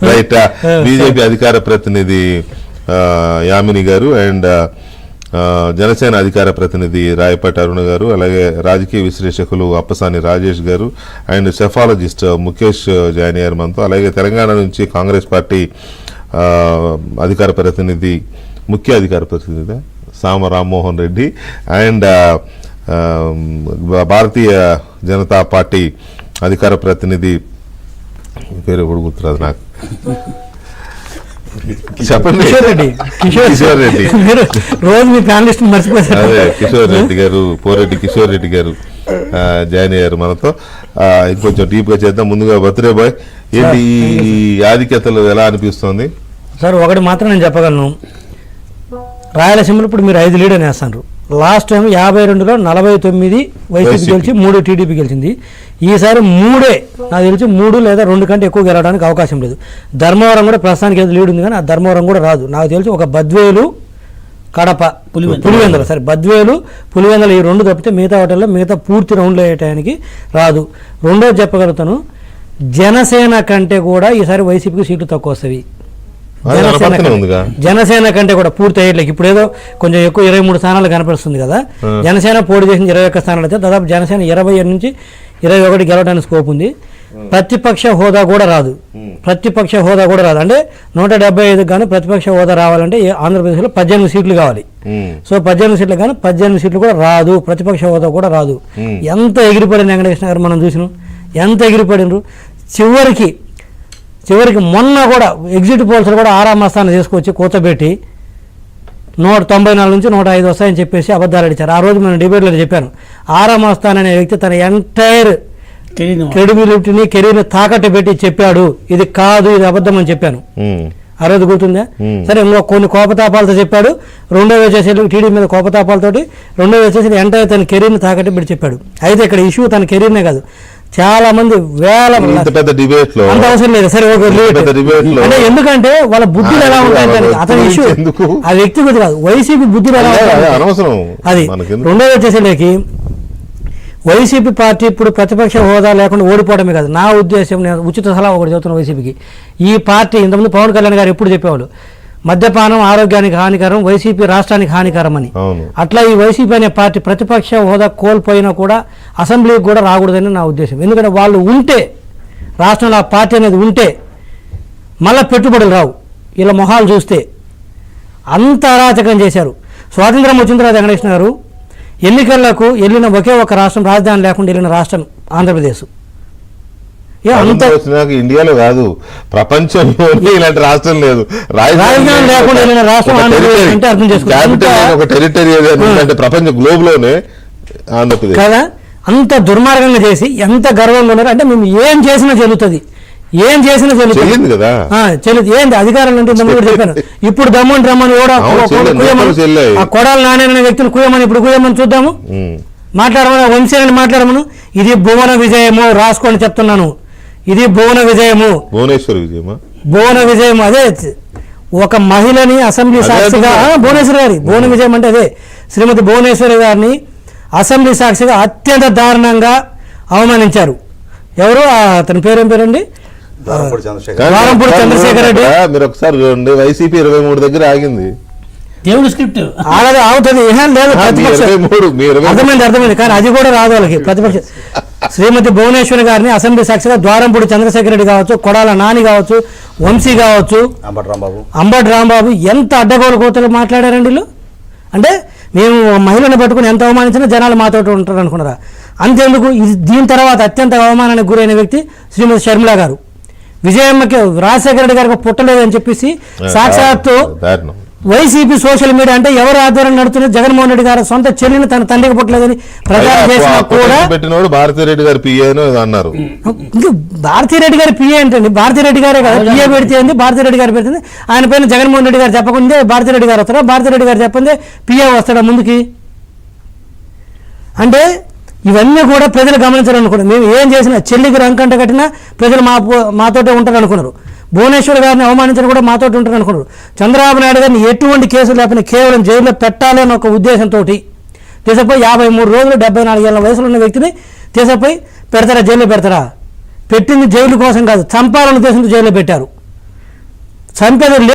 Right. BJP అధికార ప్రతినిధి యామిని గారు అండ్ జనసేన అధికార ప్రతినిధి రాయపాటి అరుణ గారు, అలాగే రాజకీయ విశ్లేషకులు అప్పసాని రాజేష్ గారు అండ్ సెఫాలజిస్ట్ ముఖేష్ జాయిన్ అయ్యారు మనతో. అలాగే తెలంగాణ నుంచి కాంగ్రెస్ పార్టీ అధికార ప్రతినిధి, ముఖ్య అధికార ప్రతినిధి సామ రామ్మోహన్ రెడ్డి అండ్ భారతీయ జనతా పార్టీ అధికార ప్రతినిధి పేరు కూడా గుర్తురాదు నాకు, చెప్పండి, కిషోర్ రెడ్డి. రోజు మీ ప్యానలిస్ట్ మర్చిపోతారు. అదే కిషోర్ రెడ్డి గారు, పోరెడ్డి కిషోర్ రెడ్డి గారు జాయిన్ అయ్యారు మనతో. ఇంకొంచెం డీప్ గా చేద్దాం. ముందుగా బర్త్డే బాయ్, ఏంటి ఈ ఆధిక్యతలు ఎలా అనిపిస్తుంది సార్? ఒకటి మాత్రం నేను చెప్పగలను, రాయలసీమలో ఇప్పుడు మీరు 5 లీడ్ అని వేస్తారు. లాస్ట్ టైం 52లో 49 వైసీపీ గెలిచి 3 టీడీపీ గెలిచింది. ఈసారి 3 నాకు తెలిసి 3 లేదా 2 కంటే ఎక్కువ గెలవడానికి అవకాశం లేదు. ధర్మవరం కూడా ప్రస్తుతానికి ఏదో లీడ్ ఉంది, కానీ ఆ ధర్మవరం కూడా రాదు. నాకు తెలిసి ఒక బద్వేలు, కడప, పులివెందుల, సరే బద్వేలు, పులివెందుల ఈ 2 తప్పితే మిగతా వాటిల్లో మిగతా పూర్తి రౌండ్లో వేయటానికి రాదు. రెండోది చెప్పగలుగుతాను, జనసేన కంటే కూడా ఈసారి వైసీపీకి సీట్లు తక్కువ వస్తాయి. జనసేన కంటే కూడా పూర్తి అయ్యేట్లకి ఇప్పుడు ఏదో కొంచెం ఎక్కువ 23 స్థానాలు కనిపిస్తుంది కదా. జనసేన పోటీ చేసిన 21 స్థానాలు అయితే దాదాపు జనసేన 27 నుంచి 21 గెలవడానికి స్కోప్ ఉంది. ప్రతిపక్ష హోదా కూడా రాదు. ప్రతిపక్ష హోదా కూడా రాదు అంటే 175 కానీ ప్రతిపక్ష హోదా రావాలంటే ఆంధ్రప్రదేశ్లో 18 సీట్లు కావాలి. సో 18 సీట్లు కానీ 18 సీట్లు కూడా రాదు. ప్రతిపక్ష హోదా కూడా రాదు. ఎంత ఎగిరిపడింది వెంకటకృష్ణ గారు మనం చూసినాం, ఎంత ఎగిరిపడినరు. చివరికి మొన్న కూడా ఎగ్జిట్ పోల్స్ కూడా 6వ స్థానం తీసుకొచ్చి కూర్చోబెట్టి 194 నుంచి 105 వస్తాయని చెప్పేసి అబద్ధాలు అడిచారు. ఆ రోజు మనం డిబేట్లో చెప్పాను, 6వ స్థానం అనే వ్యక్తి తన ఎంటైర్ క్రెడిబిలిటీని, కెరీర్ని తాకట్టు పెట్టి చెప్పాడు ఇది కాదు, ఇది అబద్ధం అని చెప్పాను. ఆ రోజు గుర్తుందా? సరే, ఇంకో కొన్ని కోపతాపాలతో చెప్పాడు. రెండో వచ్చేసి టీడీ మీద కోపతాపాలతోటి, రెండో వచ్చేసి ఎంటైర్ తన కెరీర్ని తాకట్టు పెట్టి చెప్పాడు. అయితే ఇక్కడ ఇష్యూ తన కెరీర్నే కాదు, చాలా మంది వేల అంత అవసరం లేదు. సరే, అంటే ఎందుకంటే వాళ్ళ బుద్ధులు ఎలా ఉంటాయి అతని ఇష్యూ, ఆ వ్యక్తిగత కాదు, వైసీపీ బుద్ధులు ఎలా ఉంటాయి అది. రెండోది వచ్చేసరికి వైసీపీ పార్టీ ఇప్పుడు ప్రతిపక్ష హోదా లేకుండా ఓడిపోవడమే కాదు. నా ఉద్దేశం, నేను ఉచిత సలహా ఒకటి చెబుతున్నా వైసీపీకి. ఈ పార్టీ ఇంతకుముందు పవన్ కళ్యాణ్ గారు ఎప్పుడు చెప్పేవాళ్ళు, మద్యపానం ఆరోగ్యానికి హానికరం, వైసీపీ రాష్ట్రానికి హానికరం అని. అట్లా ఈ వైసీపీ అనే పార్టీ ప్రతిపక్ష హోదా కోల్పోయినా కూడా అసెంబ్లీకి కూడా రాకూడదని నా ఉద్దేశం. ఎందుకంటే వాళ్ళు ఉంటే, రాష్ట్రంలో ఆ పార్టీ అనేది ఉంటే మళ్ళీ పెట్టుబడులు రావు. ఇలా మొహాలు చూస్తే అంత అరాచకం చేశారు. స్వాతంత్రం వచ్చిన తర్వాత వెంకటకృష్ణ గారు ఎన్నికలకు వెళ్ళిన ఒకే ఒక రాష్ట్రం, రాజధాని లేకుండా వెళ్ళిన రాష్ట్రం ఆంధ్రప్రదేశ్. ఇండియాలో కాదు, ప్రపంచంలో ఇలాంటి రాష్ట్రం లేదు. రాజధాని లేకుండా వెళ్ళిన రాష్ట్రం అంటే అర్థం చేసుకోవాలి, ప్రపంచ గ్లోబ్ లోనే ఆంధ్రప్రదేశ్ కదా. అంత దుర్మార్గంగా చేసి ఎంత గర్వంగా ఉన్నారు అంటే, మేము ఏం చేసినా చెల్లుతుంది, ఏం చేసినా చెల్లుతుంది కదా. చెల్లుతుంది ఏంటి అధికారం అంటే కూడా చెప్పాను. ఇప్పుడు దమ్మని రమ్మని కూడా ఆ కొడాలి నారాయణ వ్యక్తులు కుయమని ఇప్పుడు కుయమని చూద్దాము, మాట్లాడమని వంశీని మాట్లాడమను. ఇది భువన విజయము, రాసుకోండి చెప్తున్నాను, ఇది భువన విజయము, భువన విజయం. అదే ఒక మహిళని అసెంబ్లీ సాక్షిగా, భువనేశ్వరి గారి భువన విజయం అంటే అదే, శ్రీమతి భువనేశ్వరి గారిని అసెంబ్లీ సాక్షిగా అత్యంత దారుణంగా అవమానించారు. ఎవరు అతని పేరేం పేరండి? వారంపూడి చంద్రశేఖర్ రెడ్డి. మీరు ఒకసారి చూడండి, వైసీపీ 23 దగ్గర ఆగింది. దేవుడు స్క్రిప్ట్ ఆగదు, ఆగుతుంది. అర్థమైంది కానీ అది కూడా రాదు వాళ్ళకి. ప్రతిపక్ష శ్రీమతి భువనేశ్వరి గారిని అసెంబ్లీ సాక్షిగా ద్వారంపూడి చంద్రశేఖర్ రెడ్డి కావచ్చు, కొడాల నాని కావచ్చు, వంశీ కావచ్చు, అంబటి రాంబాబు ఎంత అడ్డగోలు కోతలు మాట్లాడారండి వీళ్ళు. అంటే మేము మహిళను పట్టుకుని ఎంత అవమానించినా జనాలు మాతో ఉంటారు అనుకున్నారా? అంతేందుకు, దీని తర్వాత అత్యంత అవమానానికి గురైన వ్యక్తి శ్రీమతి షర్మిల గారు. విజయమ్మకి రాజశేఖర రెడ్డి గారికి పుట్టలేదని చెప్పేసి సాక్షాత్తు వైసీపీ సోషల్ మీడియా అంటే ఎవరు ఆధ్వర్యం నడుతున్నారు, జగన్మోహన్ రెడ్డి గారు సొంత చెల్లిని తన తండ్రికి పుట్టలేదని ప్రచారం చేసినా కూడా భారతీరెడ్డి గారు పిఏ అన్నారు. భారతీరెడ్డి గారి పిఏ ఏంటండి? భారతీరెడ్డి గారే కదా పిఏ పెడితే భారతీరెడ్డి గారు పెడుతుంది. ఆయన పైన జగన్మోహన్ రెడ్డి గారు చెప్పకుంటే భారతీరెడ్డి గారు వస్తారా, భారతీరెడ్డి గారు చెప్పండి పిఏ వస్తాడా ముందుకి? అంటే ఇవన్నీ కూడా ప్రజలు గమనించాలనుకున్నారు. మేము ఏం చేసినా చెల్లికి రంకంట కట్టినా ప్రజలు మాతోటే ఉంటారు అనుకున్నారు. భువనేశ్వర్ గారిని అవమానించడం కూడా మాతో ఉంటారు అనుకున్నారు. చంద్రబాబు నాయుడు గారిని ఎటువంటి కేసులు లేకపోయినా కేవలం జైల్లో పెట్టాలి అన్న ఒక ఉద్దేశంతో తీసుకుపోయి 53 రోజులు 74 ఏళ్ల వయసులో ఉన్న వ్యక్తిని తీసుకుపోయి పెడతారా? జైల్లో పెడతారా? పెట్టింది జైలు కోసం కాదు, చంపాలనే ఉద్దేశంతో జైల్లో పెట్టారు. చంపేది